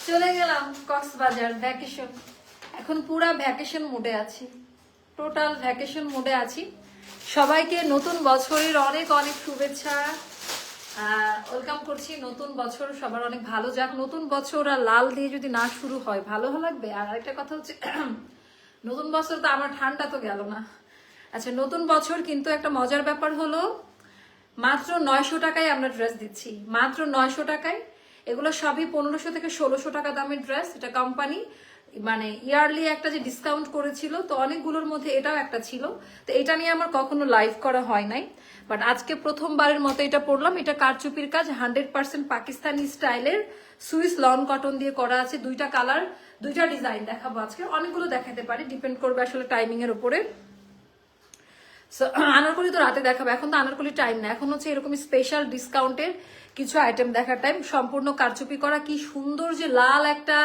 চলে গেলাম কক্সবাজার ভ্যাকেশন। এখন পুরা ভ্যাকেশন মোডে আছি, টোটাল ভ্যাকেশন মোডে আছি। সবাইকে নতুন বছরের অনেক অনেক শুভেচ্ছা, ওয়েলকাম করছি। নতুন বছর সবার অনেক ভালো যাক। নতুন বছর আর লাল দিয়ে যদি না শুরু হয় ভালো লাগবে। আর আরেকটা কথা হচ্ছে নতুন বছর তো আমার ঠান্ডা তো গেল না। আচ্ছা, নতুন বছর কিন্তু একটা মজার ব্যাপার হলো মাত্র 900 টাকায় আমরা ড্রেস দিচ্ছি, মাত্র 900 টাকায়। এগুলো সবই 1500 থেকে 1600 টাকা দামের ড্রেস। এটা কোম্পানি মানে ইয়ারলি একটা যে ডিসকাউন্ট করেছিল, তো অনেকগুলোর মধ্যে এটাও একটা ছিল। তো এটা নিয়ে আমার কখনো লাইভ করা হয় নাই, বাট আজকে প্রথমবারের মতো এটা পরলাম। এটা কারচুপির কাজ, 100% পাকিস্তানি স্টাইলের সুইস লন কটন দিয়ে করা আছে। দুইটা কালার, দুইটা ডিজাইন দেখাবো আজকে। অনেকগুলো দেখাতে পারি, ডিপেন্ড করবে আসলে টাইমিং এর উপরে। আনারকলি তো রাতে দেখাবো, এখন তো আনারকলি টাইম না। এখন হচ্ছে এরকম স্পেশাল ডিসকাউন্টের কিছু আইটেম দেখার টাইম। সম্পূর্ণ কারচুপি করা, কি সুন্দর যে লাল একটা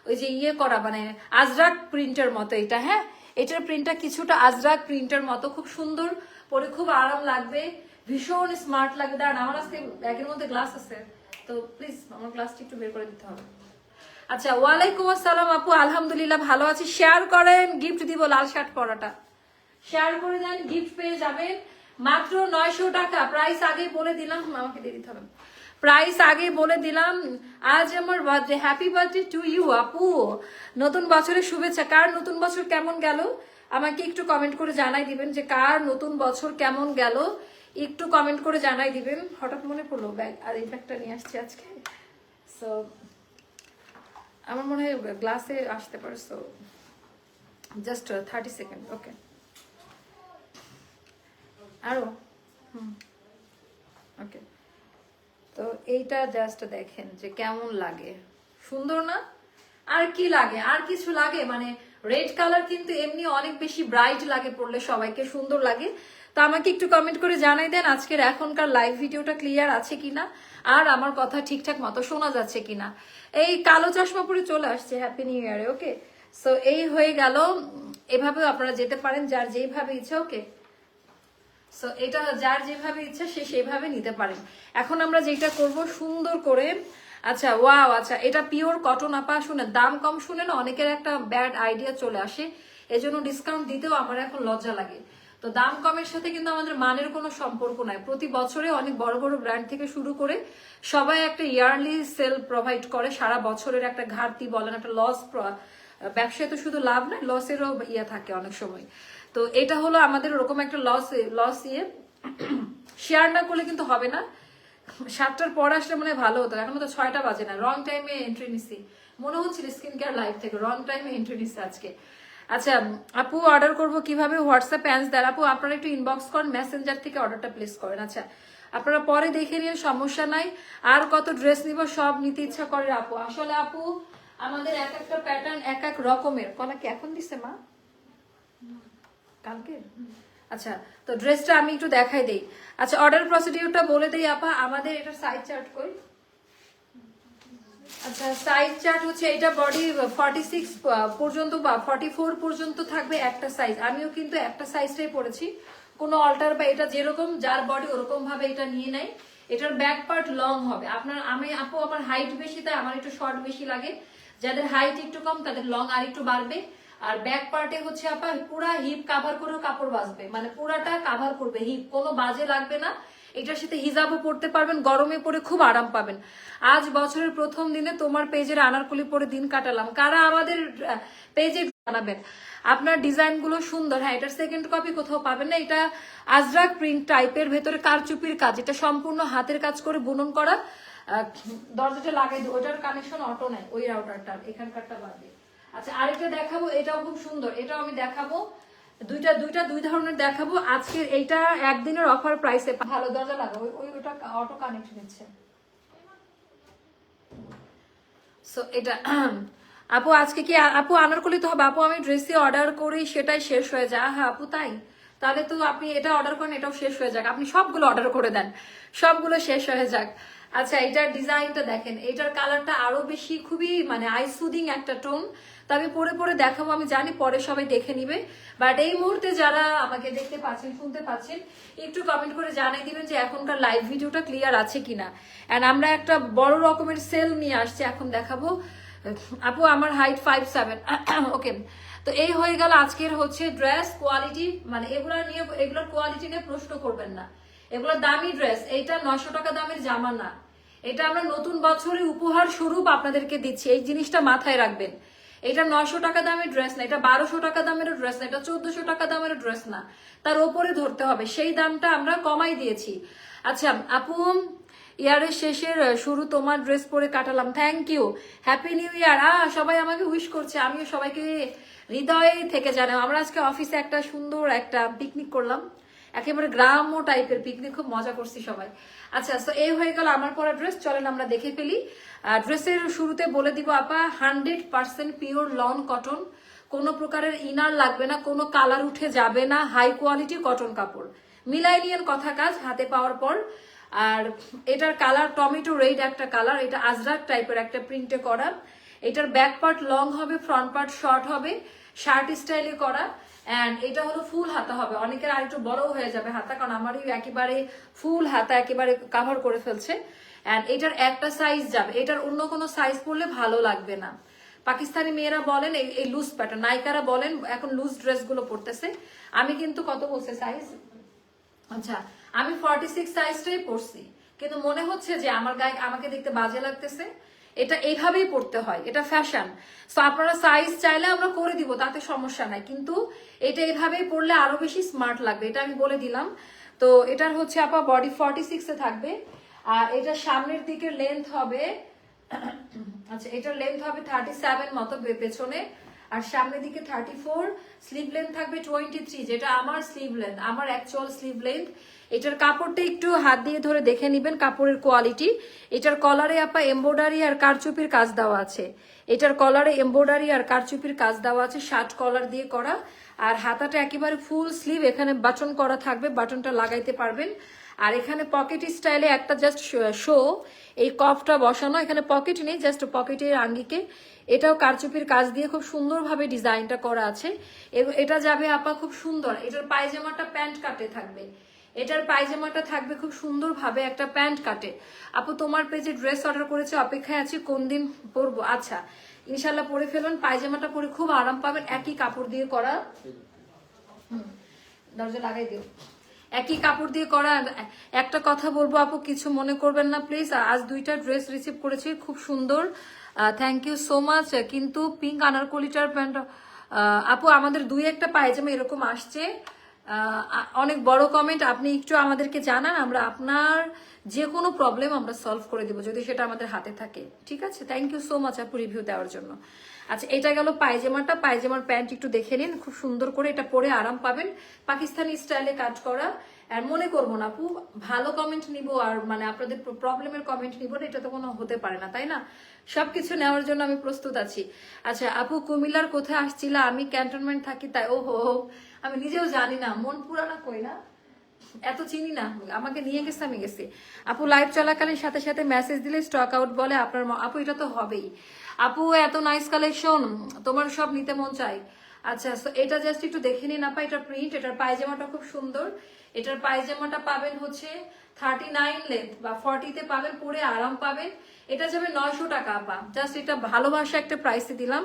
ওই যে ইয়ে করা, মানে আজরাক প্রিন্টের মতো এটা। হ্যাঁ, এটার প্রিন্টটা কিছুটা আজরাক প্রিন্টের মতো, খুব সুন্দর পরে, খুব আরাম লাগবে, ভীষণ স্মার্ট লাগবে। দাঁড়ান, আমার আজকে ব্যাগের মধ্যে গ্লাস আছে, তো প্লিজ আমার গ্লাসটি একটু বের করে দিতে হবে। আচ্ছা, ওয়ালাইকুম আসসালাম আপু, আলহামদুলিল্লাহ ভালো আছি। শেয়ার করেন, গিফট দিব লাল শার্ট পরাটা। শেয়ার করে দেন, গিফট পেয়ে যাবেন। মাত্র 900 টাকা প্রাইস আগে বলে দিলাম, আমাকে দিয়ে দিতে হবে। প্রাইস আগে বলে দিলাম। আজ আমার birthday, happy birthday to you আপু। নতুন বছরের শুভেচ্ছা। কার নতুন বছর কেমন গেল আমাকে একটু কমেন্ট করে জানাই দিবেন, যে কার নতুন বছর কেমন গেল একটু কমেন্ট করে জানাই দিবেন। হঠাৎ মনে পড়লো ব্যাগ, আর এই ব্যাগটা নিয়ে আসছি আজকে। সো আমার মনে হয় গ্লাসে আসতে পারে। So just 30 second. ওকে, আরো ওকে। তো এইটা জাস্ট দেখেন যে কেমন লাগে, সুন্দর না? আর কি লাগে, আর কিছু লাগে? মানে রেড কালার কিন্তু এমনি অনেক বেশি ব্রাইট লাগে পরলে, সবাইকে সুন্দর লাগে। তো আমাকে একটু কমেন্ট করে জানাই দেন আজকের এখনকার লাইভ ভিডিওটা ক্লিয়ার আছে কিনা, আর আমার কথা ঠিকঠাক মতো শোনা যাচ্ছে কিনা। এই কালো চশমা পরে চলে আসছে, হ্যাপি নিউ ইয়ারে। ওকে, সো এই হয়ে গেল। এভাবেও আপনারা যেতে পারেন, যার যেইভাবে ইচ্ছা। ওকে, সো এটা যার যেভাবে ইচ্ছা সে সেভাবে নিতে পারেন। এখন আমরা যেটা করব সুন্দর করে, আচ্ছা ওয়াও, আচ্ছা এটা পিওর কটন আপা। শুনে দাম কম শুনে না অনেকের একটা ব্যাড আইডিয়া চলে আসে, এজন্য ডিসকাউন্ট দিতেও আমার এখন লজ্জা লাগে। তো দাম কমের সাথে কিন্তু আমাদের মানের কোনো সম্পর্ক নাই। প্রতি বছরে অনেক বড় বড় ব্র্যান্ড থেকে শুরু করে সবাই একটা ইয়ারলি সেল প্রোভাইড করে। সারা বছরের একটা ঘাটতি বলেন, একটা লস, ব্যবসায় তো শুধু লাভ নাই, লসেরও ইয়ে থাকে অনেক সময়। তো এটা হলো আমাদের ওরকম একটা লস ইয়ে। শেয়ার না করলে কিন্তু হবে না। 7টার পর আসলে মনে হয় ভালো হতো, এখনো তো 6টা বাজে না। রং টাইমে এন্ট্রি নিছি, মনে হচ্ছিল স্কিন কেয়ার লাইভ থেকে রং টাইমে এন্ট্রি নিচ্ছে আজকে। আচ্ছা আপু, অর্ডার করব কিভাবে? হোয়াটসঅ্যাপ প্যান্স দেন আপু, আপনারা একটু ইনবক্স করেন, মেসেঞ্জার থেকে অর্ডারটা প্লেস করেন। আচ্ছা, আপনারা পরে দেখে নিয়ে, সমস্যা নাই। আর কত ড্রেস নিব, সব নিতে ইচ্ছা করে আপু। আসলে আপু আমাদের এক একটা প্যাটার্ন এক এক রকমের। কলা কি এখন দিছে মা? কালকে? আচ্ছা, তো ড্রেসটা আমি একটু দেখাই দেই। আচ্ছা, অর্ডার প্রসিডিউরটা বলে দেই আপা। আমাদের এটা সাইজ চার্ট কই। আচ্ছা, সাইজ চার্ট হচ্ছে এটা বডি 46 পর্যন্ত বা 44 পর্যন্ত থাকবে একটা সাইজ। আমিও কিন্তু একটা সাইজটাই পরেছি, কোনো অল্টার বা এটা যেরকম যার বডি ওরকম ভাবে এটা নিয়ে নেয়। এটার ব্যাক পার্ট লং হবে আপনার। আমি আপু আমার হাইট বেশি, তাই আমার একটু শর্ট বেশি লাগে। যাদের হাইট একটু কম তাদের লং আর একটু বাড়বে। আর ব্যাক পার্টে হচ্ছে আপা পুরা হিপ কাভার করেও কাপড় বাঁচবে, মানে পুরাটা কাভার করবে হিপ, কোনো বাজে লাগবে না। এটার সাথে হিজাবও পরতে পারবেন, গরমে পরে খুব আরাম পাবেন। আজ বছরের প্রথম দিনে তোমার পেজের আনারকলি পরে দিন কাটালাম। কারা আমাদের পেজে জানাবেন। আপনার ডিজাইন গুলো সুন্দর। হ্যাঁ, এটার সেকেন্ড কপি কোথাও পাবেন না। এটা আজরাক প্রিন্ট টাইপের, ভেতরে কারচুপির কাজ, এটা সম্পূর্ণ হাতের কাজ করে বুনন করা। দরজাটা লাগাই দিই, ওইটার কানেকশন অটো নাই, ওই রাউটারটা এখানকারটা বাদে। আচ্ছা, আরেকটা দেখাবো, এটাও খুব সুন্দর, এটাও আমি দেখাবো। দুই ধরনের দেখাবো আজকে। এইটা একদিনের অফার প্রাইসে ভালো। দরজা লাগাবো, ওইটা অটো কানেক্ট নিচ্ছে। সো এটা আপু আজকে কি আপু আনারকলি তো হবে? আপু আমি ড্রেসই অর্ডার করি, সেটাই শেষ হয়ে যায়। হ্যাঁ আপু তাই? তাহলে তো আপনি এটা অর্ডার করেন, এটাও শেষ হয়ে যাক। আপনি সবগুলো অর্ডার করে দেন, সবগুলো শেষ হয়ে যাক। আচ্ছা, এটার ডিজাইনটা দেখেন, এটার কালারটা আরো বেশি, খুবই মানে আই সুদিং একটা টোন। তো আমি পরে পরে দেখাবো, আমি জানি পরে সবাই দেখে নিবে। বাট এই মুহূর্তে যারা আমাকে দেখতে পাচ্ছেন, শুনতে পাচ্ছেন, একটু কমেন্ট করে জানাই দিবেন যে এখনকার লাইভ ভিডিওটা ক্লিয়ার আছে কিনা। এন্ড আমরা একটা বড় রকমের সেল নিয়ে আসছি, এখন দেখাবো। আপু আমার হাইট 5'7". ওকে, তো এই হয়ে গেল আজকের হচ্ছে ড্রেস কোয়ালিটি। মানে এগুলোর কোয়ালিটি নিয়ে প্রশ্ন করবেন না, এগুলো দামি ড্রেস। এইটা 900 টাকা দামের জামা না, এটা আমরা নতুন বছরে উপহার স্বরূপ আপনাদেরকে দিচ্ছি, এই জিনিসটা মাথায় রাখবেন। এটা 900 টাকা দামের ড্রেস না, এটা 1200 টাকা দামের ড্রেস না, এটা 1400 টাকা দামের ড্রেস না, তার ওপরে ধরতে হবে, সেই দামটা আমরা কমাই দিয়েছি। আচ্ছা আপু, ইয়ারের শেষের শুরু তোমার ড্রেস পরে কাটালাম, thank you, happy new year. সবাই আমাকে উইশ করছে, আমিও সবাইকে হৃদয়ে থেকে জানাই। আমরা আজকে অফিসে একটা সুন্দর একটা পিকনিক করলাম, একেবারে গ্রাম্য টাইপের পিকনিক, খুব মজা করছি সবাই। আচ্ছা, তো এই হয়ে গেল আমার পরা ড্রেস, চলেন আমরা দেখে ফেলি। ড্রেসের শুরুতে বলে দিব আপা, 100% পিওর লন কটন, কোনো প্রকারের ইনার লাগবে না, কোনো কালার উঠে যাবে না, হাই কোয়ালিটি কটন কাপড়, মিলাই নিয়েন কথা কাজ হাতে পাওয়ার পর। আর এটার কালার টমেটো রেড একটা কালার, এটা আজরাক টাইপের একটা প্রিন্টে করা। এটার ব্যাক পার্ট লং হবে, ফ্রন্ট পার্ট শর্ট হবে, শার্ট স্টাইলে করা। অ্যান্ড এটা হলো ফুল হাতা হবে, অনেকের আর একটু বড় হয়ে যাবে হাতা, কারণ আমারই একেবারে ফুল হাতা একেবারে কাভার করে ফেলছে। অ্যান্ড এটার একটা সাইজ যাবে, এটার অন্য কোনো সাইজ পরলে ভালো লাগবে না। পাকিস্তানি মেয়েরা বলেন এই লুজ প্যাটার্ন, নায়িকারা বলেন এখন লুজ ড্রেসগুলো পরতেছে। আমি কিন্তু কত বলছে সাইজ, আচ্ছা আমি 46 সাইজটাই পরছি, কিন্তু মনে হচ্ছে যে আমার গায়ে আমাকে দেখতে বাজে লাগতেছে। এটা এইভাবেই পড়তে হয়, এটা ফ্যাশন। সো আপনারা সাইজ চাইলে আমরা করে দিব, তাতে সমস্যা নাই, কিন্তু এটা এইভাবেই পড়লে আরো বেশি স্মার্ট লাগবে, এটা আমি বলে দিলাম। তো এটার হচ্ছে আপা বডি 46 এ থাকবে, আর এটা সামনের দিকে লেন্থ হবে, আচ্ছা এটার লেন্থ হবে 37 মতো পেছনে, আর সামনের দিকে 34, স্লিভ লেন্থ থাকবে 23, যেটা আমার স্লিভ লেন্থ, আমার অ্যাকচুয়াল স্লিভ লেন্থ। এটার কাপড়টা একটু হাত দিয়ে ধরে দেখে নিবেন কাপড়ের কোয়ালিটি। এটার কলারে আপা এমব্রয়ডারি আর কারচুপির কাজ দেওয়া আছে, এটার কলারে এমব্রয়ডারি আর কারচুপির কাজ দেওয়া আছে, শার্ট কলার দিয়ে করা। আর হাতাটা একেবারে ফুল স্লিভ, এখানে বাটন করা থাকবে, বাটনটা লাগাইতে পারবেন। আর এখানে পকেট স্টাইলে একটা জাস্ট শো, এই কফটা বসানো, এখানে পকেট নেই, জাস্ট পকেটের আঙ্গিকে এটাও কারচুপির কাজ দিয়ে খুব সুন্দরভাবে ডিজাইনটা করা আছে। এটা যাবে আপা খুব সুন্দর। এটার পায়জামাটা প্যান্ট কাটে থাকবে, এটার পায়জামাটা থাকবে খুব সুন্দরভাবে একটা প্যান্ট কাটে। আপু তোমার পেজে ড্রেস অর্ডার করেছে, অপেক্ষায় আছি, কোন দিন পরবো? আচ্ছা ইনশাল্লাহ পরে ফেলুন, পায়জামাটা পরে খুব আরাম পাবেন, একই কাপড় দিয়ে করা। দরজা লাগাই দিও, একই কাপড় দিয়ে করা। একটা কথা বলবো আপু, কিছু মনে করবেন না প্লিজ, আজ 2টা ড্রেস রিসিভ করেছি, খুব সুন্দর, থ্যাংক ইউ সো মাচ। কিন্তু পিঙ্ক আনারকলিটার প্যান্ট আপু, আমাদের 2-1টা পায়জামা এরকম আসছে, অনেক বড় কমেন্ট, আপনি একটু আমাদেরকে জানান, আমরা আপনার যে কোনো প্রবলেম আমরা সলভ করে দিব, যদি সেটা আমাদের হাতে থাকে, ঠিক আছে? থ্যাংক ইউ সো মাচ আপু রিভিউ দেওয়ার জন্য। আচ্ছা এটা গেল পায়জামাটা, পায়জামার প্যান্ট একটু দেখে নিন, খুব সুন্দর করে এটা পরে আরাম পাবেন, পাকিস্তানি স্টাইলে কাজ করা। আর মনে করবো না আপু, ভালো কমেন্ট নিব আর মানে আপনাদের প্রবলেমের কমেন্ট নিব না, এটা তো কোনো হতে পারে না, তাই না? সবকিছু নেওয়ার জন্য আমি প্রস্তুত আছি। আচ্ছা আপু, কুমিল্লার কোথায় আসছিলা? আমি ক্যান্টনমেন্ট থাকি, তাই ওহো, আমি নিজেও জানি না, মন পুরানা কই না, এত চিনি না, আমাকে নিয়ে গেছে আমি গেছি। আপু লাইভ চলাকালীন সাথে সাথে মেসেজ দিলে স্টক আউট বলে আপনার আপু, এটা তো হবেই আপু, এত নাইস কালেকশন, তোমার সব নিতে মন চাই। আচ্ছা এটা জাস্ট একটু দেখে নিন আপা, এটা প্রিন্ট, এটার পায়জামাটা খুব সুন্দর, এটার পায়জামাটা পাবেন হচ্ছে 39 লেন্থ বা 40-তে পাবেন, পরে আরাম পাবেন। এটা যাবে 900 টাকা আপা, জাস্ট এটা ভালোবাসা একটা প্রাইসে দিলাম,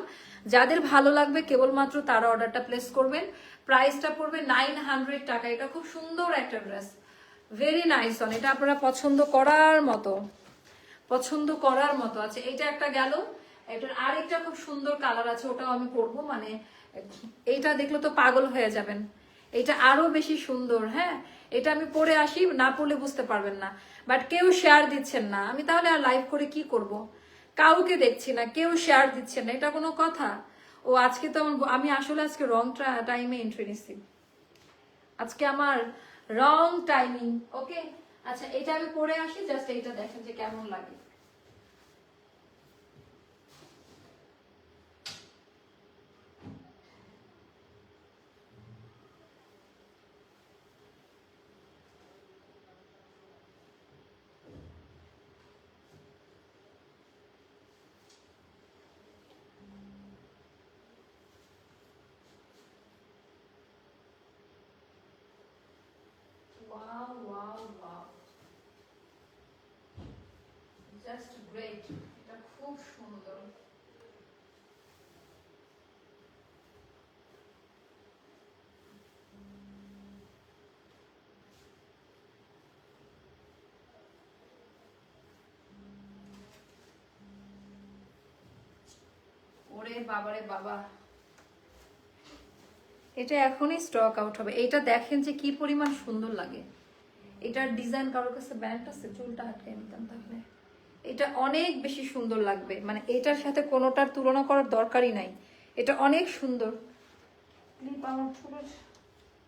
যাদের ভালো লাগবে কেবলমাত্র তারা অর্ডারটা প্লেস করবেন। প্রাইসটা পড়বে 900 টাকা। এটা খুব সুন্দর একটা ড্রেস, ভেরি নাইস অন, এটা আপনারা পছন্দ করার মতো, পছন্দ করার মতো। আচ্ছা এটা একটা গেল, এটার আরেকটা খুব সুন্দর কালার আছে, ওটাও আমি পরবো, মানে এইটা দেখলে তো পাগল হয়ে যাবেন, এটা আরো বেশি সুন্দর। হ্যাঁ এটা আমি পরে আসি, না পড়লে বুঝতে পারবেন না, বাট কেউ শেয়ার দিচ্ছেন না, আমি তাহলে আর লাইভ করে কি করব? কাউকে দেখছি না, কেউ শেয়ার দিচ্ছেন না, এটা কোনো কথা? ও আজকে তো আমি আসলে আজকে রং টাইমে এন্ট্রি নিচ্ছি, আজকে আমার রং টাইমিং। ওকে আচ্ছা এটা আমি পরে আসি, জাস্ট এইটা দেখেন যে কেমন লাগে। Wow, wow, wow. Just great. এটা খুব সুন্দর। বাবারে বাবা, এটা এখনই স্টক আউট হবে। এটা দেখেন যে কি পরিমাণ সুন্দর লাগে। এটার ডিজাইন কারোর কাছে ব্যান্ড আছে, চুলটা আটকে নিতাম তাহলে। এটা অনেক বেশি সুন্দর লাগবে, মানে এটার সাথে কোনোটার তুলনা করার দরকারই নাই। এটা অনেক সুন্দর। আমার চুলের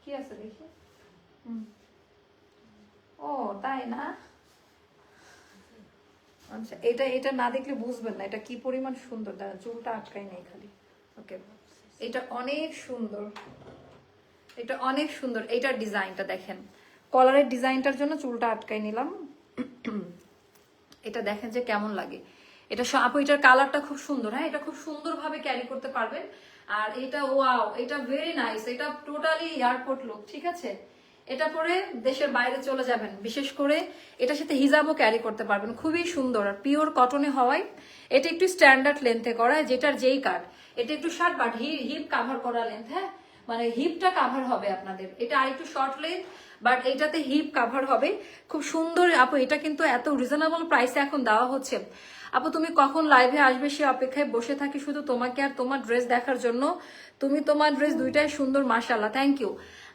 কি আছে দেখি। ও তাই না, আচ্ছা এটা এটা না দেখলে বুঝবেন না এটা কি পরিমাণ সুন্দর। দাঁড়া, চুলটা আটকাই নেই খালি। ওকে, এটা অনেক সুন্দর, এটা অনেক সুন্দর। এটার ডিজাইনটা দেখেন, কলারের ডিজাইনটার জন্য চুলটা আটকাই নিলাম। এটা দেখেন যে কেমন লাগে। এটা আপু এটার কালারটা খুব সুন্দর। হ্যাঁ, এটা খুব সুন্দরভাবে ক্যারি করতে পারবেন। আর এটা ওয়াও, এটা ভেরি নাইস। এটা টোটালি এয়ারপোর্ট লুক, ঠিক আছে। এটা পরে দেশের বাইরে চলে যাবেন, বিশেষ করে এটার সাথে হিজাবও ক্যারি করতে পারবেন। খুবই সুন্দর আর পিওর কটনে হওয়ায় এটা একটু স্ট্যান্ডার্ড লেন্থে করা, যেটার যেই কাট। এটা একটু শর্ট বাট হিপ কাভার করা লেন্থ। হ্যাঁ, মানে হিপটা কাভার হবে আপনাদের। এটা আরেকটু শর্ট লেন্থ, বাট এইটাতে হিপ কাভার হবে। খুব সুন্দর আপু। এটা কিন্তু এত রিজনেবল প্রাইসে এখন দেওয়া হচ্ছে। আপু তুমি কখন লাইভে আসবে সে অপেক্ষায় বসে থাকি শুধু তোমাকে আর তোমার ড্রেস দেখার জন্য। তুমি তোমার ড্রেস দুইটাই সুন্দর, মাশাআল্লাহ, থ্যাংক ইউ।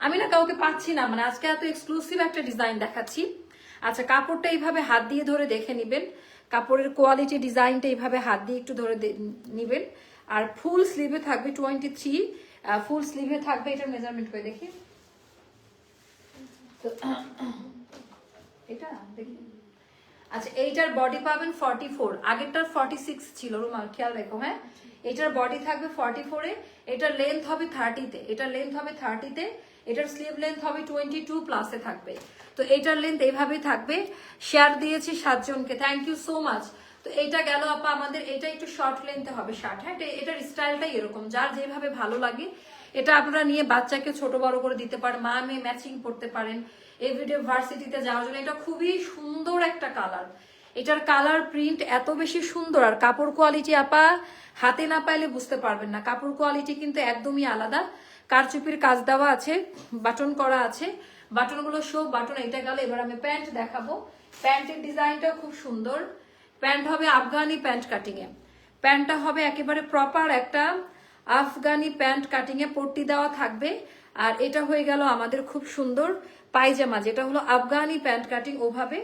আমি না কাউকে পাচ্ছি না, মানে আজকে এত এক্সক্লুসিভ একটা ডিজাইন দেখাচ্ছি। আচ্ছা, কাপড়টা এইভাবে হাত দিয়ে ধরে দেখে নিবেন। কাপড়ের কোয়ালিটি, ডিজাইনটা এইভাবে হাত দিয়ে একটু ধরে নিবেন। আর ফুল স্লিভে থাকবে 23, ফুল স্লিভে থাকবে। এটার মেজারমেন্ট করে দেখি তো, এটা দেখি। আচ্ছা, এইটার বডি পাবেন 44, আগেরটার 46 ছিল, রুমাল খেয়াল রেখো। হ্যাঁ, এটার বডি থাকবে 44-এ, এটার লেন্থ হবে 30-তে, এটার লেন্থ হবে 30-তে, এটার স্লিভ লেন্থ হবে 22+-এ থাকবে। তো এইটার লেন্থ এইভাবেই থাকবে। শেয়ার দিয়েছি 7 জনকে, থ্যাংক ইউ সো মাচ। তো এইটা গেল আপা আমাদের। এটা একটু শর্ট লেন্থে হবে শার্ট। হ্যাঁ, এটার স্টাইলটাই এরকম, যার যেভাবে ভালো লাগে। এটা আপনারা নিয়ে বাচ্চাকে ছোট বড় করে দিতে পারেন, মা মেয়ে ম্যাচিং করতে পারেন এভরিডে ভার্সিটিতে যাওয়ার জন্য। এটা খুবই সুন্দর একটা কালার। এটার কালার প্রিন্ট এত বেশি সুন্দর, আর কাপড় কোয়ালিটি আপা হাতে না পাইলে বুঝতে পারবেন না। কাপড় কোয়ালিটি কিন্তু একদমই আলাদা। কারচুপির কাজ দেওয়া আছে, বাটন করা আছে, বাটনগুলো সব বাটন। এটা গেল। এবার আমি প্যান্ট দেখাবো। প্যান্টের ডিজাইনটাও খুব সুন্দর। প্যান্ট হবে আফগানি প্যান্ট কাটিং এ। প্যান্টটা হবে একেবারে প্রপার একটা আফগানি প্যান্ট কাটিং এ, পট্টি দেওয়া থাকবে। আর এটা হয়ে গেল আমাদের খুব সুন্দর পায়জামা, যেটা হলো আফগানি প্যান্ট কাটিং। ওভাবে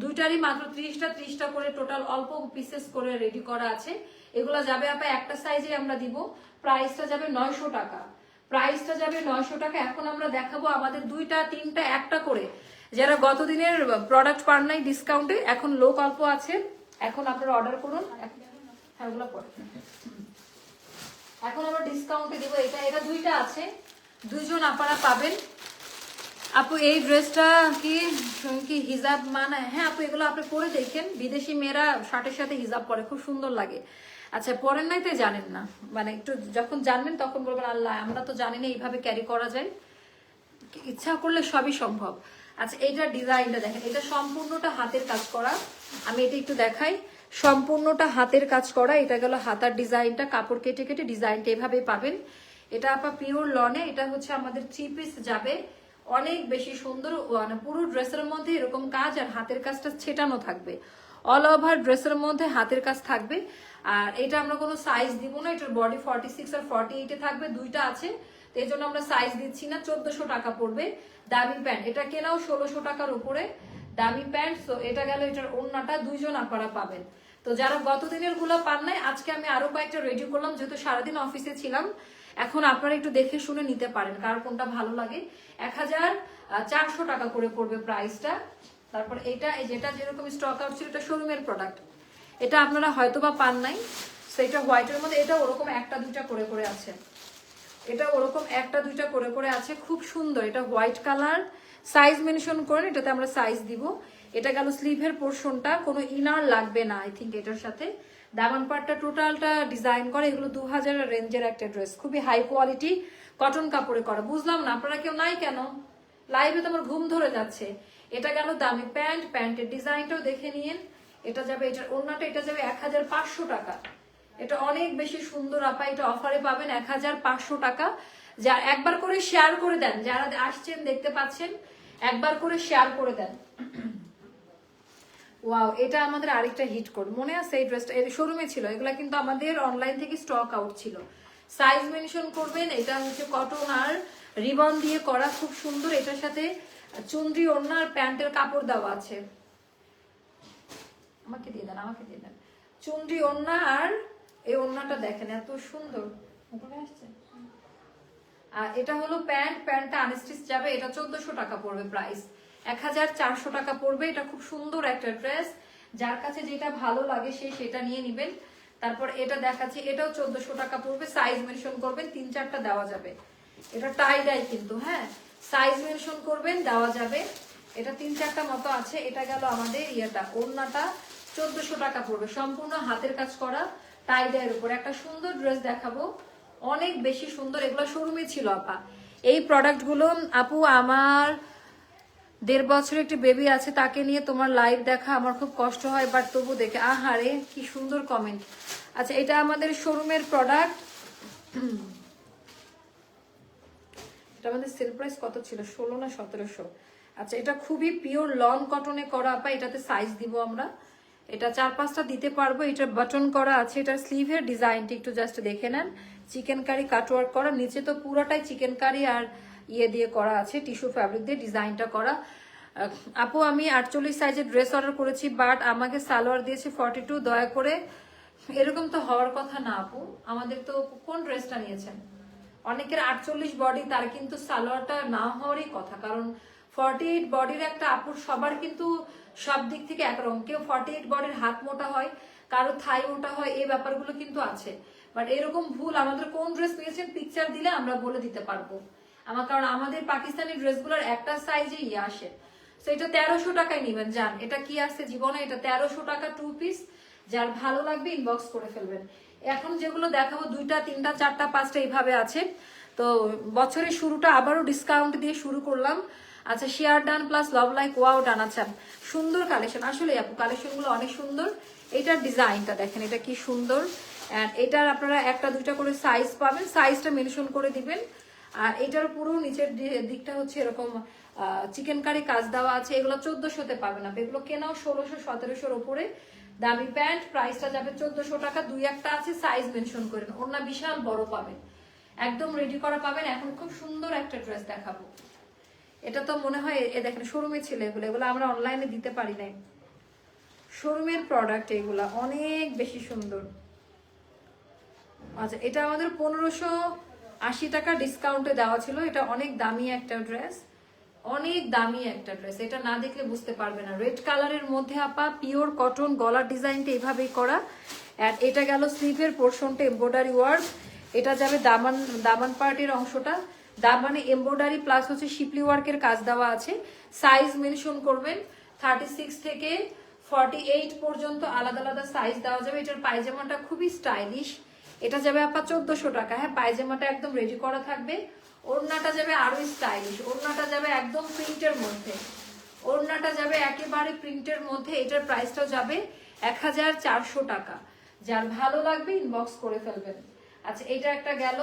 দুইটারই মাত্র 30টা করে টোটাল অল্প পিসেস করে রেডি করা আছে। এগুলা যাবে আপা একটা সাইজে আমরা দিব। প্রাইসটা যাবে 900 টাকা। প্রাইসটা যাবে 900 টাকা। এখন আমরা দেখাবো আমাদের 2টা 3টা একটা করে, যারা গতদিনের প্রোডাক্ট পান নাই ডিসকাউন্টে, এখন লোক অল্প আছে, এখন আপনারা অর্ডার করুন। হ্যাঁ, ওগুলো পরে এখন আমরা ডিসকাউন্টে দিব। এটা 2টা আছে, 2 জন আপনারা পাবেন। আপু এই ড্রেসটা কি হিজাব মানায়? হ্যাঁ আপু, এগুলো আপনি পরে দেখেন। বিদেশি মেয়েরা শার্টের সাথে হিজাব পরে, খুব সুন্দর লাগে। আচ্ছা, পরেন নাই তাই জানেন না, মানে একটু যখন জানবেন তখন বলবেন আল্লাহ আমরা তো জানি না এইভাবে ক্যারি করা যায়। ইচ্ছা করলে সবই সম্ভব। আচ্ছা, এইটার ডিজাইনটা দেখেন। এটা সম্পূর্ণটা হাতের কাজ করা। আমি এটা একটু দেখাই। সম্পূর্ণটা হাতের কাজ করা। এটা গেল হাতার ডিজাইনটা, কাপড় কেটে কেটে ডিজাইনটা এভাবেই পাবেন। এটা আপা পিওর লনে। এটা হচ্ছে আমাদের 3 পিস যাবে। অনেক বেশি সুন্দর, মানে পুরো ড্রেসের মধ্যে এরকম কাজ, আর হাতের কাজটা ছেটানো থাকবে। অল ওভার ড্রেসের মধ্যে হাতের কাজ থাকবে। আর এটা আমরা কোনো সাইজ দিব না। এটার বডি 46 আর 48-এ থাকবে, 2টা আছে। এই জন্য আমরা সাইজ দিচ্ছি না। 1400 টাকা পড়বে। দামি প্যান্ট, এটা কেনাও 1600 টাকার উপরে দামি প্যান্ট। তো এটা গেল। এটার ওড়নাটা 2 জন আপনারা পাবেন। তো যারা গতদিনের গুলো পান নাই, আজকে আমি আরো কয়েকটা রেডি করলাম, যেহেতু সারাদিন অফিসে ছিলাম। এখন আপনারা একটু দেখে শুনে নিতে পারেন কার কোনটা ভালো লাগে। 1400 টাকা করে পড়বে প্রাইসটা। তারপর এটা যেটা যেরকম স্টক আউট ছিল, এটা শোরুমের প্রোডাক্ট, এটা আপনারা হয়তো বা পান নাই। সেটা হোয়াইটের মধ্যে, এটা ওরকম 1টা 2টা করে করে আছে। এটা ওরকম 1টা 2টা করে করে আছে, খুব সুন্দর। এটা হোয়াইট কালার। সাইজ মেনশন করেন, এটাতে আমরা সাইজ দিব। এটা গেল স্লিভের পোর্শনটা, কোনো ইনার লাগবে না আই থিঙ্ক এটার সাথে। দামান পাটটা টোটালটা ডিজাইন করে। এগুলো 2000 রেঞ্জের একটা ড্রেস, খুবই হাই কোয়ালিটি কটন কাপড়ে করা। বুঝলাম না আপনারা কেউ নাই কেন লাইভে, তো আমার ঘুম ধরে যাচ্ছে। এটা গেল দামি প্যান্ট। প্যান্টের ডিজাইনটাও দেখে নিন। এটা যাবে, এটার ওড়নাটা এটা যাবে 1500 টাকা। এটা অনেক বেশি সুন্দর আপা। এটা অফারে পাবেন 1500 টাকা। যা একবার করে শেয়ার করে দেন, যারা আসছেন দেখতে পাচ্ছেন, একবার করে শেয়ার করে দেন। ওয়াও, এটা আমাদের আরেকটা হিট কোড মনে আছে, এই ড্রেসটা এর শোরুমে ছিল, এগুলা কিন্তু আমাদের অনলাইন থেকে স্টক আউট ছিল। সাইজ মেনশন করবেন। এটা হচ্ছে কটন আর রিবন দিয়ে করা, খুব সুন্দর। এটার সাথে চুনরি ওড়না আর প্যান্টের কাপড় দেওয়া আছে। আমাকে দিয়ে দেন, আমাকে দিয়ে দেন। চুনরি ওড়না আর এই ওড়নাটা দেখেন এত সুন্দর। আর এটা হলো প্যান্ট, প্যান্টটা আনস্টিচ যাবে। এটা 1400 টাকা পড়বে প্রাইস, 1400 টাকা পড়বে। এটা খুব সুন্দর একটা ড্রেস, যার কাছে যেটা ভালো লাগে সে সেটা নিয়ে নিবেন। তারপর এটা দেখাচ্ছি, এটাও 1400 টাকা পড়বে। সাইজ মেনশন করবেন, 3-4টা দেওয়া যাবে। এটা টাই ডাই কিন্তু, হ্যাঁ, সাইজ মেনশন করবেন, দেওয়া যাবে। এটা 3-4টা মতো আছে। এটা গেল আমাদের ইয়েটা, ওড়নাটা 1400 টাকা পড়বে, সম্পূর্ণ হাতের কাজ করা টাই ডাইয়ের উপর। একটা সুন্দর ড্রেস দেখাবো, অনেক বেশি সুন্দর। এগুলো শোরুমে ছিল আপা। এই প্রোডাক্টগুলো আপু, আমার 1.5 বছরের একটি বেবি আছে, তাকে নিয়ে তোমার লাইভ দেখা আমার খুব কষ্ট হয়, বাট তবু দেখে। আহারে কি সুন্দর কমেন্ট। আচ্ছা, এটা আমাদের শোরুমের প্রোডাক্ট। এটা আমাদের সেল প্রাইস কত ছিল, 16 না 1700। আচ্ছা, এটা খুবই পিওর লং কটনে করা আপা। এটাতে সাইজ দিব আমরা, এটা 4-5টা দিতে পারবো। এটা বাটন করা আছে। এটার স্লিভের ডিজাইনটা একটু জাস্ট দেখে নেন, চিকেন কারি কাটওয়ার্ক করা, নিচে তো পুরোটাই চিকেন কারি আর ইয়ে দিয়ে করা আছে, টিস্যু ফ্যাব্রিক দিয়ে ডিজাইনটা করা। আপু, আমি 48 সাইজের ড্রেস অর্ডার করেছি, বাট আমাকে সালোয়ার দিয়েছে 42। দয়া করে, এরকম তো হওয়ার কথা না আপু। আমাদের তো কোন ড্রেসটা নিয়েছেন? অনেকের 48 বডি, তার কিন্তু সালোয়ারটা না হওয়ারই কথা, কারণ 48 বডির একটা আপুর সবার কিন্তু সব দিক থেকে একরকম। কেউ 48 বডির হাত মোটা হয়, কারো থাই মোটা হয়, এই ব্যাপারগুলো কিন্তু আছে। বাট এরকম ভুল, আমাদের কোন ড্রেস নিয়েছেন পিকচার দিলে আমরা বলে দিতে পারবো। কারণ আমাদের পাকিস্তানি ড্রেসগুলোর একটা সাইজে ইয়ে আসে। তো এটা 1300 টাকায় নিবেন যান। এটা কি আছে জীবনে, এটা 1300 টাকা 2 পিস। যার ভালো লাগবে ইনবক্স করে ফেলবেন। এখন যেগুলো দেখাবো 2টা 3টা 4টা 5টা এইভাবে আছে। তো বছরের শুরুটা আবারও ডিসকাউন্ট দিয়ে শুরু করলাম। আচ্ছা, share done plus love like, wow done. আচ্ছা, সুন্দর কালেকশন, আসলে আপু কালেকশনগুলো অনেক সুন্দর। এটার ডিজাইনটা দেখেন, এটা কি সুন্দর। এন্ড এটার আপনারা 1টা 2টা করে সাইজ পাবেন, সাইজটা মেনশন করে দিবেন। আর এটার পুরো নিচের দিকটা হচ্ছে এরকম চিকেন কারি কাজ দেওয়া আছে। এগুলো 1400-তে পাবেন না, এগুলো কেনাও 1600-1700-র উপরে। দামি প্যান্ট, প্রাইসটা যাবে 1400 টাকা। 2-1টা আছে, সাইজ মেনশন করেন। ওড়না বিশাল বড় পাবেন, একদম রেডি করা পাবেন। এখন খুব সুন্দর একটা ড্রেস দেখাবো। এটা তো মনে হয় এ দেখেন শোরুমে ছিল, এগুলো এগুলো আমরা অনলাইনে দিতে পারি নাই। শোরুমের প্রোডাক্ট এগুলা অনেক বেশি সুন্দর। আচ্ছা, এটা আমাদের 1580 টাকা ডিসকাউন্টে দেওয়া ছিল। এটা অনেক দামি একটা ড্রেস, অনেক দামি একটা ড্রেস। এটা না দেখলে বুঝতে পারবে না। রেড কালারের মধ্যে আপা, পিওর কটন, গলার ডিজাইনটা এইভাবেই করা। আর এটা গেল স্লিভের পোর্শনটা এমব্রয়ডারি ওয়ার্ক। এটা যাবে দামান, দামান পার্টের অংশটা, দামানে এমব্রয়ডারি প্লাস হচ্ছে শিপলি ওয়ার্কের কাজ দেওয়া আছে। সাইজ মেনশন করবেন, 36 থেকে 48 পর্যন্ত আলাদা আলাদা সাইজ দেওয়া যাবে। এটার পায়জামাটা খুবই স্টাইলিশ। এটা যাবে আপা 1400 টাকা। হ্যাঁ, পায়জামাটা একদম রেডি করা থাকবে। ওড়নাটা যাবে আরো স্টাইলিশ, ওড়নাটা যাবে একদম প্রিন্টের মধ্যে, ওড়নাটা যাবে একেবারে প্রিন্টের মধ্যে। এটার প্রাইসটাও যাবে 1400 টাকা। যার ভালো লাগবে ইনবক্স করে ফেলবেন। আচ্ছা, এটা একটা গেল,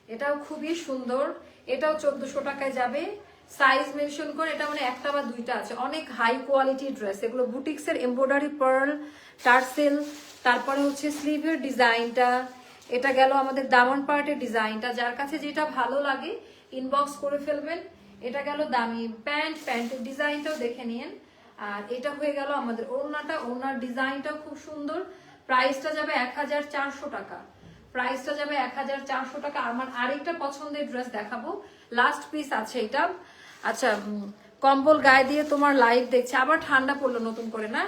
এটাও খুবই সুন্দর। এটাও 1400 টাকায় যাবে, সাইজ মেনশন করে। এটা মানে 1টা বা 2টা আছে। অনেক হাই কোয়ালিটি ড্রেস এগুলো, বুটিক্সের এমব্রয়ডারি পার্ল টার্সেল, তারপরে হচ্ছে স্লিভের ডিজাইনটা। এটা গেল আমাদের দামন পার্টের ডিজাইনটা। যার কাছে যেটা ভালো লাগে ইনবক্স করে ফেলবেন। এটা গেল দামি প্যান্ট, প্যান্টের ডিজাইনটাও দেখে নিন। আর এটা হয়ে গেল আমাদের ওড়নাটা, ওড়নার ডিজাইনটাও খুব সুন্দর। প্রাইসটা যাবে 1400 টাকা, প্রাইসটা যাবে 1400 টাকা। আমার আরেকটা পছন্দের ড্রেস দেখাবো, লাস্ট পিস আছে এটা। আচ্ছা, কম্বল গায়ে দিয়ে তোমার লাইভ দেখছে, আবার ঠান্ডা পড়লো নতুন করে না?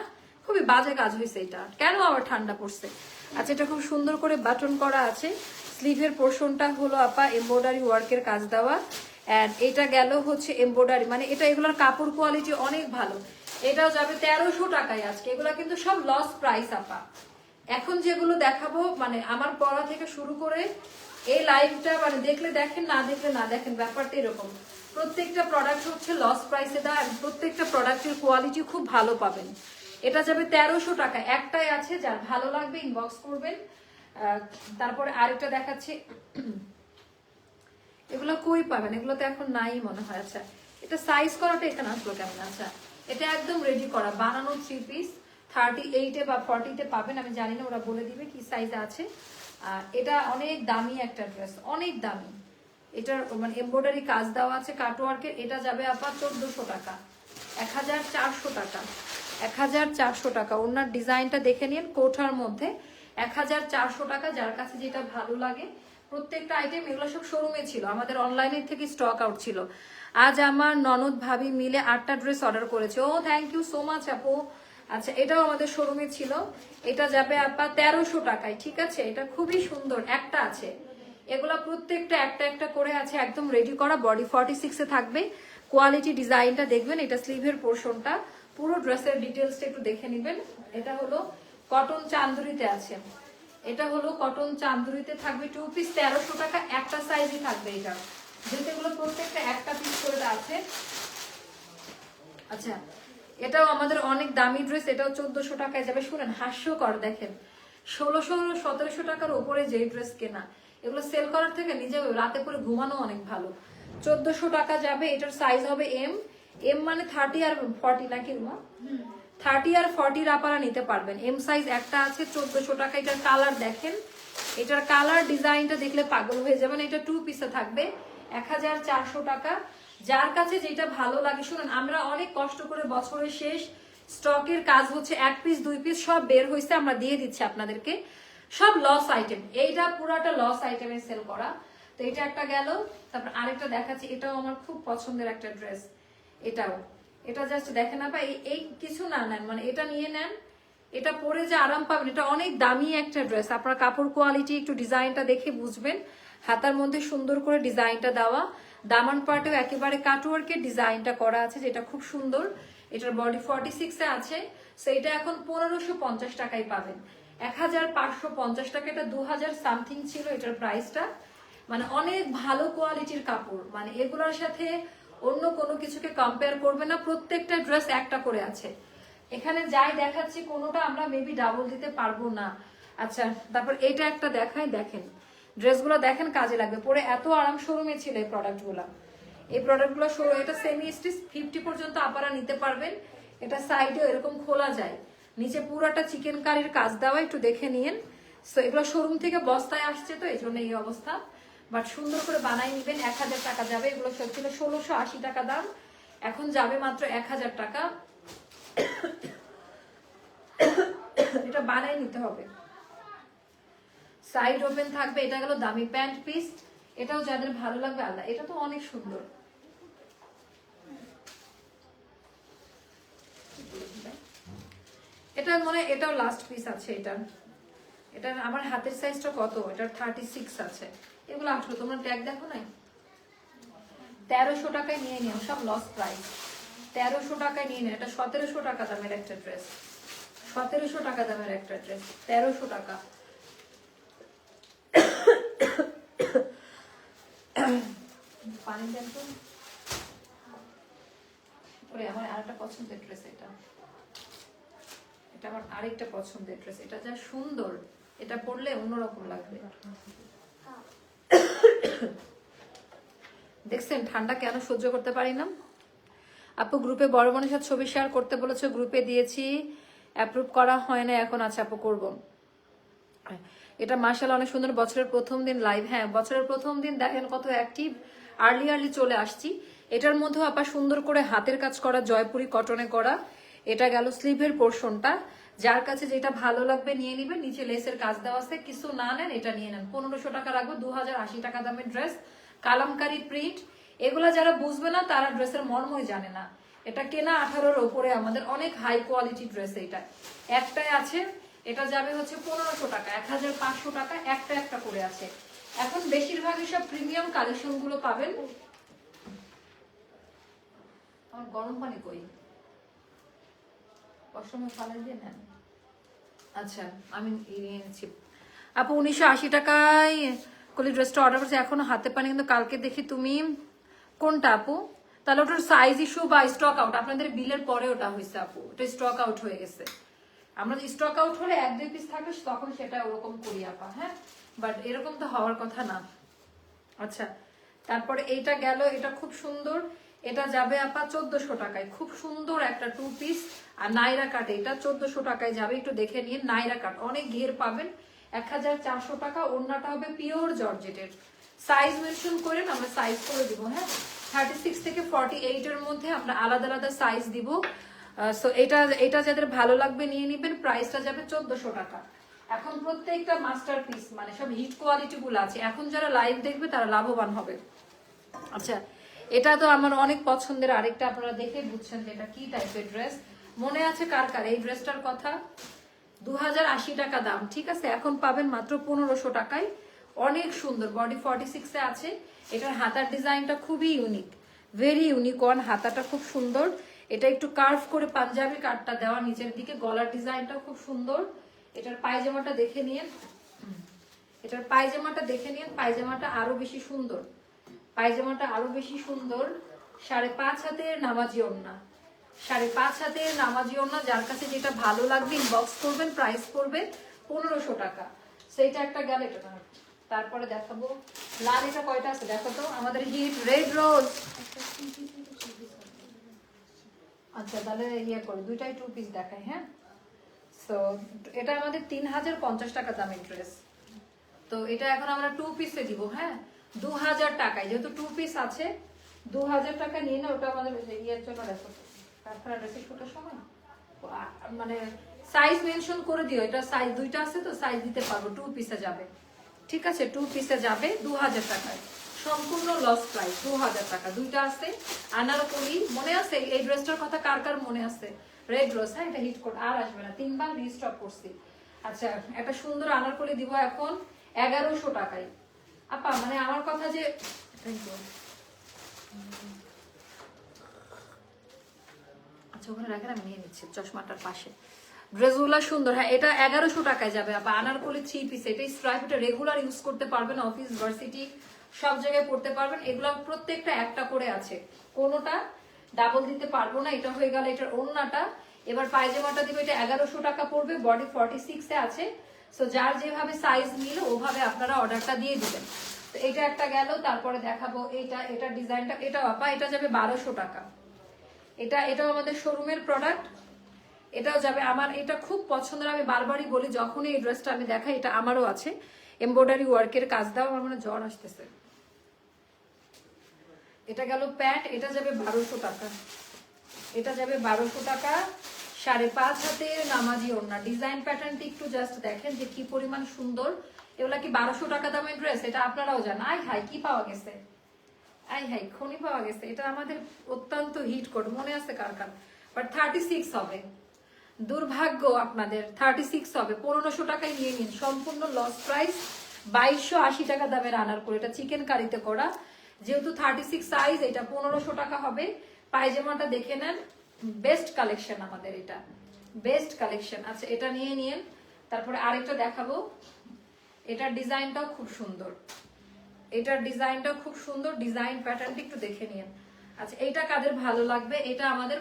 খুবই বাজে কাজ হয়েছে এটা, কেন আবার ঠান্ডা পড়ছে? আচ্ছা, এটা খুব সুন্দর করে বাটন করা আছে। স্লিভের পোর্শনটা হলো আপা এমব্রয়ডারি ওয়ার্কের কাজ দেওয়া। এন্ড এটা গেল হচ্ছে এমব্রয়ডারি, মানে এটা এগুলোর কাপড় কোয়ালিটি অনেক ভালো। এটাও যাবে 1300 টাকায় আজকে। এগুলো কিন্তু সব লস প্রাইস আপা। এখন যেগুলো দেখাবো, মানে আমার পড়া থেকে শুরু করে এই লাইভটা মানে দেখলে দেখেন, না দেখলে না দেখেন, ব্যাপারটা এরকম। প্রত্যেকটা প্রোডাক্ট হচ্ছে লস প্রাইসে দেওয়া, আর প্রত্যেকটা প্রোডাক্টের কোয়ালিটি খুব ভালো পাবেন। এটা যাবে 1300 টাকা। একটাই আছে, যার ভালো লাগবে ইনবক্স করবেন। তারপরে আরেকটা দেখাচ্ছি, এগুলো কই পাবেন? এগুলো তো এখন নাই মনে হয়। আচ্ছা, এটা সাইজ করাটা এখানে আসলো কেমন? আচ্ছা, এটা একদম রেডি করা বানানো 3 পিস 38-এ বা 40-তে পাবেন, আমি জানি না, ওরা বলে দিবে কি সাইজ আছে। আর এটা অনেক দামি একটা ড্রেস, অনেক দামি। এটার মানে এমব্রয়ডারি কাজ দেওয়া আছে কাটওয়ার্কের। এটা যাবে আপা 1400 টাকা, 1400 টাকা, 1400 টাকা। ওনার ডিজাইনটা দেখে নিন, কোঠার মধ্যে 1400 টাকা। যার কাছে যেটা ভালো লাগে, প্রত্যেকটা আইটেম এগুলো সব শোরুমে ছিল, আমাদের অনলাইনের থেকে স্টক আউট ছিল। আজ আমার ননদ ভাবি মিলে 8টা ড্রেস অর্ডার করেছে। ও থ্যাংক ইউ সো মাচ আপু। আচ্ছা, এটাও আমাদের শোরুমে ছিল। এটা যাবে আপা 1300 টাকায়, ঠিক আছে? এটা খুবই সুন্দর, একটা আছে। এগুলা প্রত্যেকটা একটা একটা করে আছে, একদম রেডি করা। বডি 46-এ থাকবে। কোয়ালিটি ডিজাইনটা দেখবেন, এটা স্লিভের পোর্শনটা। পুরো ড্রেসের ডিটেলসটা একটু দেখে নেবেন। এটা হলো কটন চান্দুরিতে আছে, এটা হলো কটন চান্দুরিতে থাকবে 2 পিস 1300 টাকা, একটা সাইজই থাকবে এটা, যেহেতু এগুলো প্রত্যেকটা একটা পিস করে আছে। আচ্ছা, এটাও আমাদের অনেক দামি ড্রেস, এটাও 1400 টাকায় যাবে। শুনেন, হাস্যকর দেখেন, 1600-1700 টাকার উপরে যে ড্রেস কেনা, এগুলো সেল করার থেকে নিজে রাতে করে ঘুমানো অনেক ভালো। 1400 টাকা যাবে। এটার সাইজ হবে এম। এম মানে 30 আর 40 নাকি মা? 30 আর 40 আপনারা নিতে পারবেন। এম সাইজ একটা আছে 1400 টাকা। এটার কালার দেখেন, এটার কালার ডিজাইনটা দেখলে পাগল হয়ে যাবেন। এটা 2 পিসে থাকবে 1400 টাকা। যার কাছে যেটা ভালো লাগে, শুনুন, আমরা অনেক কষ্ট করে বছরের শেষ স্টকের কাজ হচ্ছে, 1 পিস 2 পিস সব বের হয়েছে, আমরা দিয়ে দিচ্ছি আপনাদেরকে, সব লস আইটেম। এইটা পুরাটা লস আইটেমে সেল করা। তো এটা একটা গেল। তারপর আরেকটা দেখাচ্ছি, এটাও আমার খুব পছন্দের একটা ড্রেস। এটাও, এটা জাস্ট দেখেন না, এই কিছু না নেন, মানে এটা নিয়ে নেন, এটা পরে যে আরাম পাবেন। এটা অনেক দামি একটা ড্রেস, আপনার কাপড় কোয়ালিটি একটু ডিজাইনটা দেখে বুঝবেন। হাতার মধ্যে সুন্দর করে ডিজাইনটা দেওয়া, দামান পার্টেও একেবারে কাটওয়ার্কের ডিজাইনটা করা আছে, যেটা খুব সুন্দর। এটার বডি 46-এ আছে। সো এটা এখন 1550 টাকায় পাবেন, 1550 টাকা। এটা 2000 সামথিং ছিল এটার প্রাইসটা। মানে অনেক ভালো কোয়ালিটির কাপড়, মানে এগুলোর সাথে অন্য কোনো কিছুকে কম্পেয়ার করবে না। প্রত্যেকটা ড্রেস একটা করে আছে, এখানে যাই দেখাচ্ছি কোনোটা আমরা মেবি ডাবল দিতে পারবো না। আচ্ছা, তারপর এটা একটা দেখাই, দেখেন ড্রেসগুলো দেখেন, কাজে লাগবে পরে। এত আরাম শোরুমে ছিল এই প্রোডাক্টগুলো, এই প্রোডাক্টগুলো এটা সেমি স্টিচ 50 পর্যন্ত আপনারা নিতে পারবেন। এটা সাইডে এরকম খোলা যায়, নিচে পুরোটা চিকেন কারির কাজ দেওয়া, একটু দেখে নিয়েন। সো এগুলো শোরুম থেকে বস্তায় আসছে, তো এই জন্য এই অবস্থা। বাট সুন্দর করে বানাই নিবেন। 1000 টাকা যাবে। এগুলো সব ছিল 1680 টাকা দাম, এখন যাবে মাত্র 1000 টাকা। এটা বানাই নিতে হবে। সাইড ওপেন থাকবে। এটা গেল দামি প্যান্ট পিস, এটাও যাদের ভালো লাগবে আলাদা। এটা তো অনেক সুন্দর। এটা মনে, এটাও লাস্ট পিস আছে। এটা আমার হাতের সাইজটা কত, এটা 36 আছে। এগুলো আসলো, তোমরা ট্যাগ দেখো নাই? 1300 টাকায় নিয়ে নিও, সব লস প্রাইস। 1300 টাকায় নিয়ে নিও। এটা 1700 টাকা দামের একটা ড্রেস, 1700 টাকা দামের একটা ড্রেস, 1300 টাকা। পানি দেন তো। ওরে, আমার আরেকটা পছন্দের ড্রেস, এটা আমার আরেকটা পছন্দের ড্রেস। এটা যা সুন্দর, এটা পরলে অন্যরকম লাগবে। দেখছেন ঠান্ডা কেন সহ্য করতে পারি না। আপু গ্রুপে বড় বোনের সাথে ছবি শেয়ার করতে বলেছো, গ্রুপে দিয়েছি, অ্যাপ্রুভ করা হয় না, এখন আচ্ছা আপু করবো। এটা মাশাআল্লাহ অনেক সুন্দর। বছরের প্রথম দিন লাইভ, হ্যাঁ বছরের প্রথম দিন দেখেন কত অ্যাক্টিভ, আর্লি চলে আসছি। এটার মধ্যেও আপা সুন্দর করে হাতের কাজ করা, জয়পুরি কটনে করা। এটা গেল স্লিভের পোর্শনটা। যার কাছে যেটা ভালো লাগবে নিয়ে নিবেন। নিচে লেসের কাজ দেওয়া আছে, কিছু না নেন এটা নিয়ে নেন। 1500 টাকা রাখবো। 2080 টাকা দামের ড্রেস, কালামকারী প্রিন্ট। এগুলা যারা বুঝবে না তারা ড্রেসের মর্মই জানে না। এটা কেনা 18-র ওপরে, আমাদের অনেক হাই কোয়ালিটি ড্রেস। এটা একটাই আছে, এটা যাবে হচ্ছে 1500 টাকা, 1500 টাকা। একটা একটা করে আছে। এখন বেশিরভাগই সব প্রিমিয়াম কালেকশন গুলো পাবেন। আমার গরম পানি কই, কসমে ফালাই দিয়ে নেন। আচ্ছা, আমি নিয়েছি আপু 1980 টাকায় কলি ড্রেসটা অর্ডার করছি, এখনো হাতে পানি, কিন্তু কালকে দেখি তুমি কোনটা আপু? তাহলে ওটার সাইজ ইস্যু বা স্টক আউট, আপনাদের বিলের পরে ওটা হয়েছে আপু, ওটা স্টক আউট হয়ে গেছে। আমরা স্টক আউট হলে 1-2 পিস থাকলে তখন সেটা ওরকম করি আপা, হ্যাঁ, বাট এরকম তো হওয়ার কথা না। আচ্ছা, তারপরে এইটা গেল, এটা খুব সুন্দর। এটা যাবে আপা 1400 টাকায়। খুব সুন্দর একটা 2 পিস আর নাইরা কাট, এটা 1400 টাকায় যাবে। একটু দেখে নিন, নাইরা কাট অনেক ঘের পাবেন। 1400 টাকা। ওড়নাটা হবে পিওর জর্জেটের। সাইজ মেনশন করেন, আমরা সাইজ করে দিব। হ্যাঁ, 36 থেকে 48 এর মধ্যে আমরা আলাদা আলাদা সাইজ দিব। সো এটা যাদের ভালো লাগবে নিয়ে নিবেন। প্রাইসটা যাবে 1400 টাকা। এখন প্রত্যেকটা মাস্টারপিস, মানে সব হিট কোয়ালিটি গুলো আছে। এখন যারা লাইভ দেখবে তারা লাভবান হবে। আচ্ছা, এটা তো আমার অনেক পছন্দের আরেকটা, আপনারা দেখে বুঝছেন যে এটা কি টাইপের ড্রেস। মনে আছে কার কার এই ড্রেসটার কথা? 2080 টাকা দাম, ঠিক আছে? এখন পাবেন মাত্র 1500 টাকায়। অনেক সুন্দর, বডি 46 এ আছে। এটার হাতার ডিজাইনটা খুবই ইউনিক, ভেরি ইউনিক ওয়ান। হাতাটা খুব সুন্দর, এটা একটু কার্ভ করে পাঞ্জাবি কাটটা দেওয়া নিচের দিকে। গলার ডিজাইনটা খুব সুন্দর। এটার পায়জামাটা দেখে নিন, এটার পায়জামাটা দেখে নিন। পায়জামাটা আরো বেশি সুন্দর, পায়জামাটা আরো বেশি সুন্দর। 5.5 হাতের নামাজি ওড়না, 5.5 হাতের নামাজি ওড়না। যার কাছে যেটা ভালো লাগবে ইনবক্স করবেন। প্রাইস পড়বে 1500 টাকা। সেইটা একটা গেল। এটা না, তারপরে দেখাবো লাল। এটা কয়টা আছে দেখো তো, আমাদের হিট রেড রোজ। আচ্ছা, তাহলে ইয়ে করে দুইটাই 2 পিস দেখাই। হ্যাঁ, তো এটা আমাদের 3050 টাকা দামের ড্রেস। তো এটা এখন আমরা 2 পিসে দিব। হ্যাঁ, 2000 টাকায়, যেহেতু 2 পিস আছে 2000 টাকা নিয়ে না। ওটা আমাদের ইয়ের জন্য দেখো, তারপরে ড্রেসের ছোটার সময় মানে সাইজ মেনশন করে দিও। এটা সাইজ দুইটা আছে তো সাইজ দিতে পারবো। 2 পিসে যাবে, ঠিক আছে? 2 পিসে যাবে 2000 টাকায়। সম্পূর্ণ লস প্রাইস 2000 টাকা। দুইটা আছে আনারকলি। মনে আছে এই ড্রেসটার কথা? কার কার মনে আছে? Red rose. হ্যাঁ, এটা হিট কোড, আর আসবে না, 3 বার রিস্টক করছি। আচ্ছা, একটা সুন্দর আনারকলি দিব এখন 1100 টাকায়। আপা মানে আমার কথা যে, আচ্ছা ওখানে রাখেন, আমি নিয়ে নিচ্ছি চশমাটার পাশে। ড্রেসগুলো সুন্দর। হ্যাঁ, এটা 1100 টাকায় যাবে আপা। আনারকলি 3 পিস। এটা স্ট্রাইপ, এটা রেগুলার ইউজ করতে পারবেন, অফিস ভার্সিটি সব জায়গায় পড়তে পারবেন। এগুলো প্রত্যেকটা একটা করে আছে, কোনোটা ডাবল দিতে পারবো না। এটা হয়ে গেল এটার ওড়নাটা। এবার পায়জামাটা দিব, এটা 1100 টাকা পড়বে। বডি 46 এ আছে। সো যার যেভাবে সাইজ নিল ওভাবে আপনারা অর্ডারটা দিয়ে দিবেন। তো এটা একটা গেল। তারপরে দেখাবো এটা ডিজাইনটা। এটা আপা এটা যাবে 1200 টাকা। এটাও আমাদের শোরুমের প্রোডাক্ট। এটাও যাবে। আমার এটা খুব পছন্দের, আমি বারবারই বলি যখনই এই ড্রেসটা আমি দেখাই। এটা আমারও আছে, এমব্রয়ডারি ওয়ার্কের কাজ দাও। আমার মনে জ্বর আসতেছে। এটা গেল প্যান্ট। এটা যাবে 1200 টাকা। এটা যাবে 1200 টাকা। 5.5 হাতের নামাজি ওড়না। ডিজাইন প্যাটার্নটি একটু জাস্ট দেখেন যে কি পরিমাণ সুন্দর। এগুলা কি 1200 টাকা দামের ড্রেস? এটা আপনারাও জানেন। আই হাই, কি পাওয়া গেছে! আই হাই, খনি পাওয়া গেছে। এটা আমাদের অত্যন্ত হিট কোড, মনে আছে কার কার? বাট 36 হবে। দুর্ভাগ্য আপনাদের, 36 হবে। 1500 টাকায় নিয়ে নিন। সম্পূর্ণ লস প্রাইস। 2280 টাকা দামের আনার করে। এটা চিকেন কারিতে করা, যেহেতু 36 সাইজ, এটা 1500 টাকা হবে। পায়জামাটা দেখে নেন, বেস্ট কালেকশন আমাদের, এটা বেস্ট কালেকশন। আচ্ছা, এটা নিয়ে নিন। তারপরে আরেকটা দেখাবো। এটার ডিজাইনটাও খুব সুন্দর, এটার ডিজাইনটাও খুব সুন্দর। ডিজাইন প্যাটার্নটা একটু দেখে নিন। আচ্ছা, এটা কাদের ভালো লাগবে? এটা আমাদের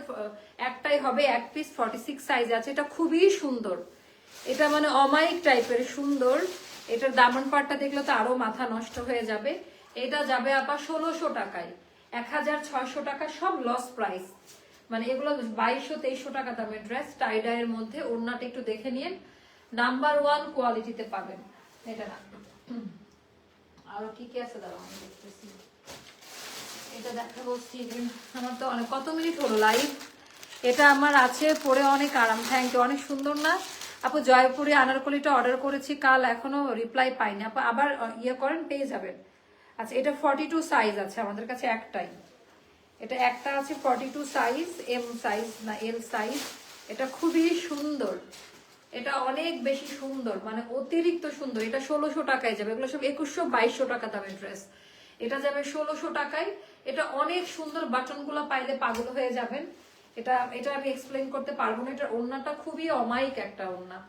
একটাই হবে, এক পিস 46 সাইজ আছে। এটা খুবই সুন্দর, এটা মানে অমায়িক টাইপের সুন্দর। এটার দামন পাটটা দেখলে তো আরো মাথা নষ্ট হয়ে যাবে। এটা যাবে আপা 1600 টাকায়। 1600 টাকা, সব লস প্রাইস। মানে এগুলো 2200-2300 টাকা দামের ড্রেস, টাইডাইয়ের মধ্যে। ওড়নাটা একটু দেখে নিন, নাম্বার 1 কোয়ালিটিতে পাবেন। এটা না, আরো কি কি আছে দাঁড়াও আমি দেখতেছি। এটা দেখাবো। আমার তো অনেক, কত মিনিট হলো লাইভ? এটা আমার আছে, পরে অনেক আরাম। থ্যাংক ইউ, অনেক সুন্দর না আপু? জয়পুরি আনারকলিটা অর্ডার করেছি কাল, এখনো রিপ্লাই পাইনি আপু। আবার ইয়ে করেন, পেয়ে যাবেন। আচ্ছা, এটা 42 সাইজ আছে আমাদের কাছে একটাই। এটা একটা আছে 42 সাইজ, এম সাইজ না এল সাইজ। এটা খুবই সুন্দর, এটা অনেক বেশি সুন্দর, মানে অতিরিক্ত সুন্দর। এটা 1600 টাকায় যাবে। এগুলো সব 2100-2200 টাকা দামের ড্রেস। এটা যাবে 1600 টাকায়। এটা অনেক সুন্দর, বাটন গুলো পাইলে পাগল হয়ে যাবেন। এটা আমি এক্সপ্লেন করতে পারবো না। এটার ওড়নাটা খুবই অমায়িক একটা ওড়না।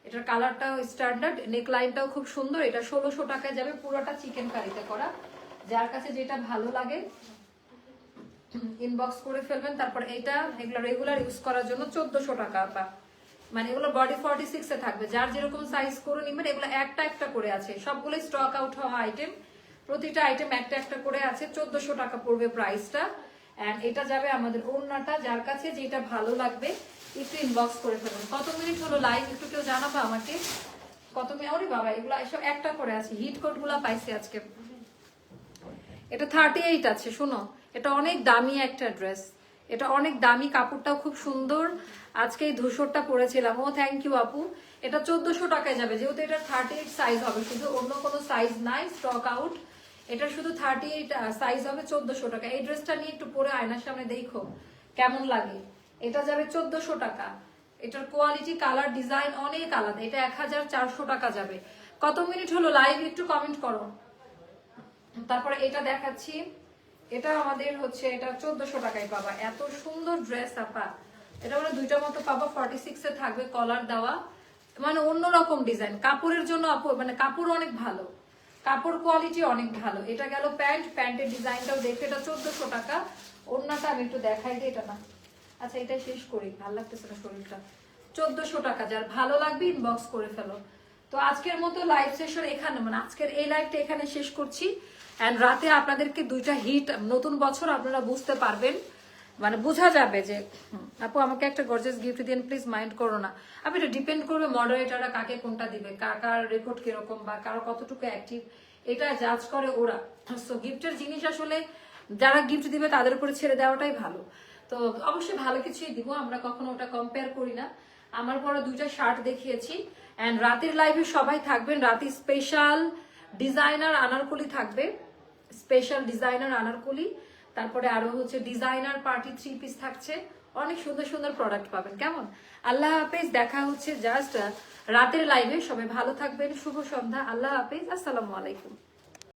এটার কালারটাও স্ট্যান্ডার্ড, নেক লাইনটাও খুব সুন্দর। এটা 1600 টাকায় যাবে, পুরোটা চিকেন কারিতে করা। যার কাছে যেটা ভালো লাগে ইনবক্স করে ফেলবেন। তারপর এগুলো রেগুলার ইউজ করার জন্য 1400 টাকা আপা। মানে এগুলো বডি 46 এ থাকবে। যার যেরকম সাইজ করে নিবেন। এগুলো একটা একটা করে আছে, সবগুলো স্টক আউট হওয়া আইটেম। প্রতিটা আইটেম একটা একটা করে আছে। 1400 টাকা পড়বে প্রাইসটা। এন্ড এটা যাবে আমাদের ওড়নাটা। যার কাছে যেটা ভালো লাগবে একটু ইনবক্স করে ফেলুন। কত মিনিট হলো লাইভ একটু কেউ জানাবো আমাকে? কত মিনিট? ওরে বাবা, এগুলো এসব একটা করে আছে। হিট কোট গুলা পাইছি আজকে। এটা 38 আছে। শোনো, এটা অনেক দামি একটা ড্রেস, এটা অনেক দামি, কাপড়টাও খুব সুন্দর। আজকে এই ধূসরটা পরেছিলাম। ও থ্যাংক ইউ আপু। এটা 1400 টাকায় যাবে, যেহেতু এটা 38 সাইজ হবে, শুধু অন্য কোনো সাইজ নাই, স্টক আউট। এটা শুধু 38 সাইজ হবে, 1400 টাকা। এই ড্রেসটা নিয়ে একটু পরে আয়নার সামনে দেখো কেমন লাগে। এটা যাবে 1400 টাকা। এটার কোয়ালিটি, কালার, ডিজাইন অনেক আলাদা। এটা 1400 টাকা যাবে। কত মিনিট হলো লাইভ একটু কমেন্ট করো। তারপরে এটা দেখাচ্ছি, এটা আমাদের হচ্ছে, এটা 1400 টাকায় পাবা। এত সুন্দর ড্রেস আপা। এটা মানে দুইটার মতো পাবা, 46 এ থাকবে, কলার দেওয়া, মানে অন্যরকম ডিজাইন। কাপড়ের জন্য আপু মানে কাপড় অনেক ভালো, কাপড় কোয়ালিটি অনেক ভালো। এটা গেল প্যান্ট, প্যান্টের ডিজাইনটাও দেখে। এটা 1400 টাকা। ওড়নাটা আমি একটু দেখাই দিই, এটা না, আচ্ছা এটা শেষ করি, ভালো লাগতেছে না শরীরটা। 1400 টাকা, যার ভালো লাগবে ইনবক্স করে ফেলো। তো আজকের মতো লাইভ সেশন এখানে, মানে আজকের এই লাইভটা এখানে শেষ করছি। এন্ড রাতে আপনাদেরকে দুইটা হিট, নতুন বছর আপনারা বুঝতে পারবেন, মানে বোঝা যাবে যে আপু আমাকে একটা গর্জিয়াস গিফট দিন প্লিজ, মাইন্ড করো না। আপনি এটা ডিপেন্ড করবে মডারেটররা কাকে কোনটা দিবে, কার রেকর্ড কিরকম বা কারো কতটুকু অ্যাক্টিভ, এটা জাজ করে ওরা। সো গিফটের জিনিস আসলে যারা গিফট দিবে তাদের উপরে ছেড়ে দেওয়াটাই ভালো। তো অবশ্যই ভালো কিছুই দিব, আমরা কখনো ওটা কম্পেয়ার করি না। আমার পরে দুইটা শার্ট দেখিয়েছি। এন্ড রাতের লাইভে সবাই থাকবেন। রাতে স্পেশাল ডিজাইনার আনারকলি থাকবে, স্পেশাল ডিজাইনার আনারকলি। তারপরে আরো হচ্ছে ডিজাইনার পার্টি 3 পিস থাকছে। অনেক সুন্দর সুন্দর প্রোডাক্ট পাবেন। কেমন? আল্লাহ হাফেজ, দেখা হচ্ছে জাস্ট রাতের লাইভে। সবাই ভালো থাকবেন, শুভ সন্ধ্যা, আল্লাহ হাফেজ, আসসালামু আলাইকুম।